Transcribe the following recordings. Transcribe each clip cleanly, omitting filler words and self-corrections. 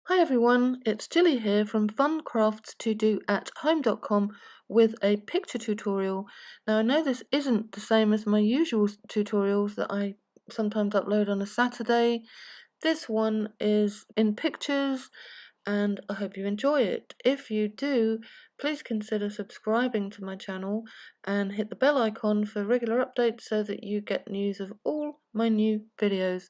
Hi everyone, it's Jilly here from funcraftstodo@home.com with a picture tutorial. Now I know this isn't the same as my usual tutorials that I sometimes upload on a Saturday. This one is in pictures and I hope you enjoy it. If you do, please consider subscribing to my channel and hit the bell icon for regular updates so that you get news of all my new videos,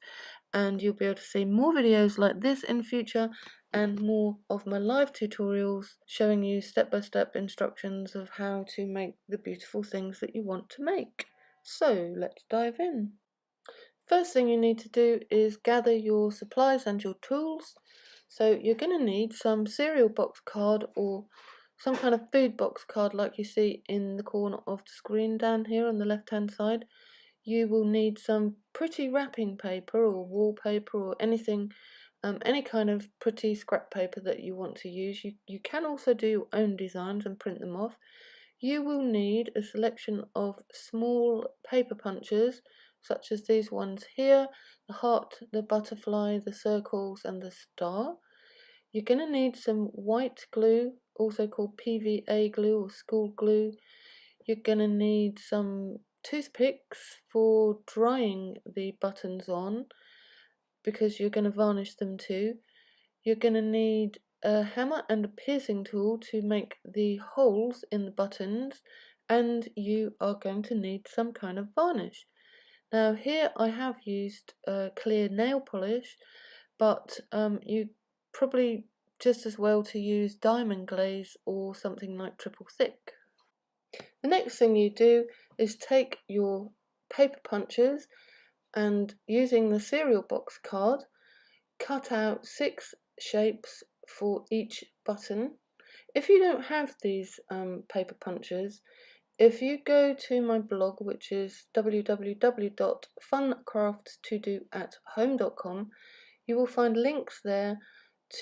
and you'll be able to see more videos like this in future and more of my live tutorials showing you step-by-step instructions of how to make the beautiful things that you want to make. So let's dive in. First thing you need to do is gather your supplies and your tools. So you're going to need some cereal box card or some kind of food box card like you see in the corner of the screen down here on the left hand side. You will need some pretty wrapping paper or wallpaper or anything, any kind of pretty scrap paper that you want to use. You can also do your own designs and print them off. You will need a selection of small paper punches such as these ones here, the heart, the butterfly, the circles and the star. You're going to need some white glue, also called PVA glue or school glue. You're going to need some toothpicks for drying the buttons on because you're going to varnish them too. You're going to need a hammer and a piercing tool to make the holes in the buttons, and you are going to need some kind of varnish. Now here I have used clear nail polish, but you probably just as well to use diamond glaze or something like triple thick. The next thing you do is take your paper punches and using the cereal box card, cut out 6 shapes for each button. If you don't have these paper punches, if you go to my blog, which is www.funcraftstodo@home.com, you will find links there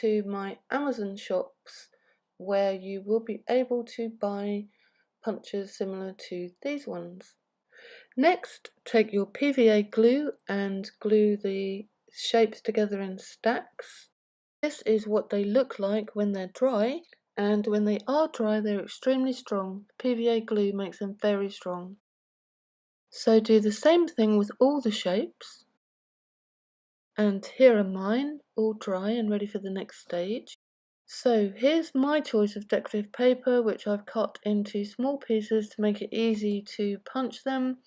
to my Amazon shops where you will be able to buy punches similar to these ones. Next, take your PVA glue and glue the shapes together in stacks. This is what they look like when they're dry, and when they are dry they're extremely strong. PVA glue makes them very strong. So do the same thing with all the shapes. And here are mine, all dry and ready for the next stage. So here's my choice of decorative paper, which I've cut into small pieces to make it easy to punch them.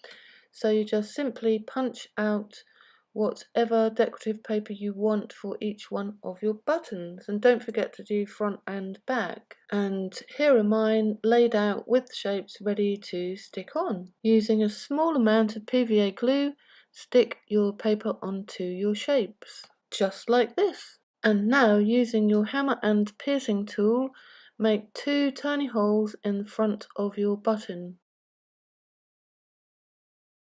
So you just simply punch out whatever decorative paper you want for each one of your buttons, and don't forget to do front and back. And here are mine laid out with shapes ready to stick on. Using a small amount of PVA glue, stick your paper onto your shapes, just like this. And now using your hammer and piercing tool, make 2 tiny holes in the front of your button.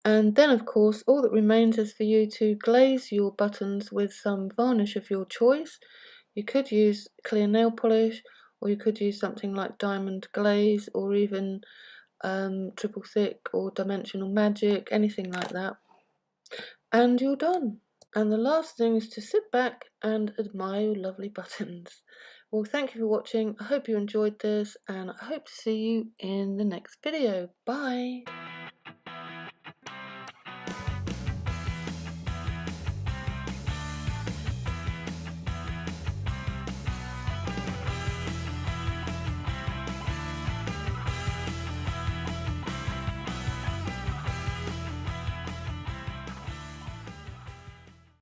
And then of course all that remains is for you to glaze your buttons with some varnish of your choice. You could use clear nail polish, or you could use something like diamond glaze, or even triple thick or dimensional magic, anything like that. And you're done. And the last thing is to sit back and admire your lovely buttons. Well, thank you for watching. I hope you enjoyed this, and I hope to see you in the next video. Bye!